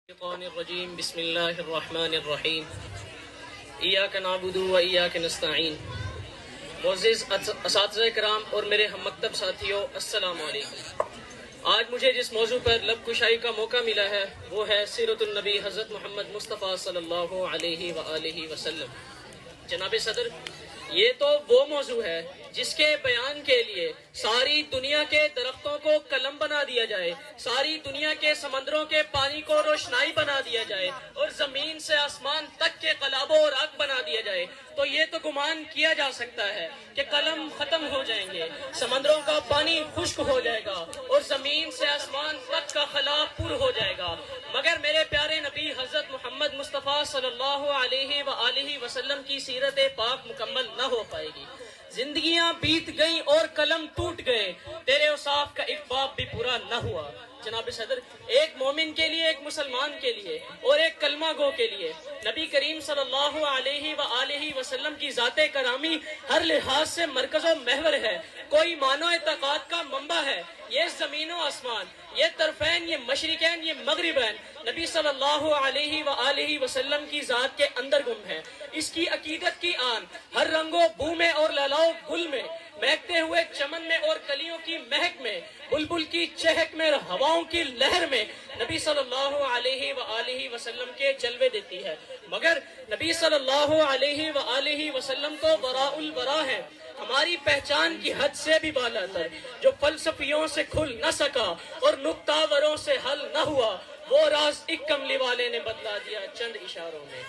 الشیطان الرجیم بسم اللہ الرحمن الرحیم ایاک نعبد و ایاک نستعین۔ معزز اساتذہ کرام اور میرے ہم مکتب ساتھیوں، السلام علیکم۔ آج مجھے جس موضوع پر لب کشائی کا موقع ملا ہے وہ ہے سیرت النبی حضرت محمد مصطفیٰ صلی اللہ علیہ وآلہ وسلم۔ جناب صدر، یہ تو وہ موضوع ہے جس کے بیان کے لیے ساری دنیا کے درختوں کو قلم بنا دیا جائے، ساری دنیا کے سمندروں کے پانی کو روشنائی بنا دیا جائے اور زمین سے آسمان تک کے قلاب و راگ بنا دیا جائے تو یہ تو گمان کیا جا سکتا ہے کہ قلم ختم ہو جائیں گے، سمندروں کا پانی خشک ہو جائے گا اور زمین سے آسمان تک کا خلا پر ہو جائے گا، مگر میرے پیارے نبی حضرت محمد مصطفیٰ صلی اللہ علیہ وآلہ وسلم کی سیرت پاک مکمل نہ ہو پائے گی۔ زندگیاں بیت گئیں اور قلم ٹوٹ گئے، تیرے اوصاف کا ایک باب بھی پورا نہ ہوا۔ جناب صدر، ایک مومن کے لیے، ایک مسلمان کے لیے اور ایک کلمہ گو کے لیے نبی کریم صلی اللہ علیہ وآلہ وسلم کی ذات کرامی ہر لحاظ سے مرکز و محور ہے، کوئی معنی اعتقاد کا منبع ہے۔ یہ زمین و آسمان، یہ طرفین، یہ مشرقین، یہ مغربین نبی صلی اللہ علیہ وآلہ وسلم کی ذات کے اندر گم ہے۔ اس کی عقیدت کی آن ہر رنگ و بو میں اور للاؤ گل میں، مہکتے ہوئے چمن میں اور کلیوں کی مہک میں، بلبل کی چہک میں اور ہواؤں کی لہر میں نبی صلی اللہ علیہ وآلہ وسلم کے جلوے دیتی ہے، مگر نبی صلی اللہ علیہ وآلہ وسلم تو وراء الورا ہے، ہماری پہچان کی حد سے بھی بالا تر، جو فلسفیوں سے کھل نہ سکا اور نکتاوروں سے حل نہ ہوا، وہ راز ایک کملی والے نے بدلا دیا چند اشاروں میں۔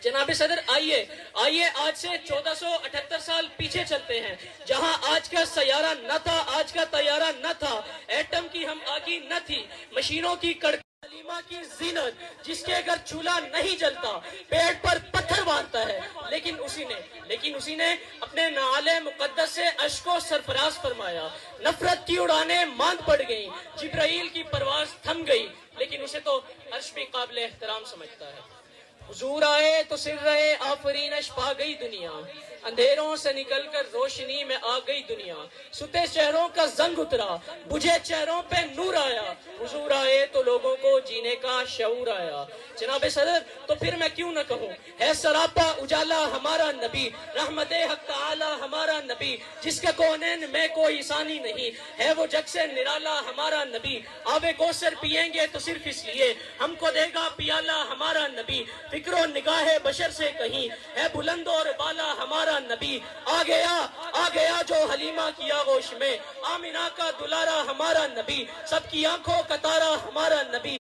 جناب صدر، آئیے آج سے 1478 سال پیچھے چلتے ہیں، جہاں آج کا سیارہ نہ تھا، آج کا طیارہ نہ تھا، ایٹم کی ہم آگی نہ تھی، مشینوں کی حلیمہ کی زینت، جس کے اگر چولہا نہیں جلتا پیٹ پر پتھر باندھتا ہے، لیکن اسی نے اپنے نعال مقدس سے اشک و سرفراز فرمایا، نفرت کی اڑانیں ماند پڑ گئیں، جبرائیل کی پرواز تھم گئی، لیکن اسے تو عرش بھی قابل احترام سمجھتا ہے۔ حضور آئے تو سر رہے آفرینش پا گئی دنیا، اندھیروں سے نکل کر روشنی میں آ گئی دنیا، ستے چہروں کا زنگ اترا، بجھے چہروں پہ نور آیا، حضور آئے تو لوگوں کو جینے کا شعور آیا۔ جناب صدر، تو پھر میں کیوں نہ کہوں، ہے سراپا اجالا ہمارا نبی، رحمت حق تعالی ہمارا نبی، جس کے کونین میں کوئی ثانی نہیں، ہے وہ جگ سے نرالا ہمارا نبی، آبِ کوثر پیئیں گے تو صرف اس لیے ہم کو دے گا پیالہ ہمارا نبی، فکر و نگاہ بشر سے کہیں ہے بلند اور بالا ہمارا نبی، آ گیا جو حلیمہ کی آغوش میں، آمنہ کا دلارا ہمارا نبی، سب کی آنکھوں کا تارا ہمارا نبی۔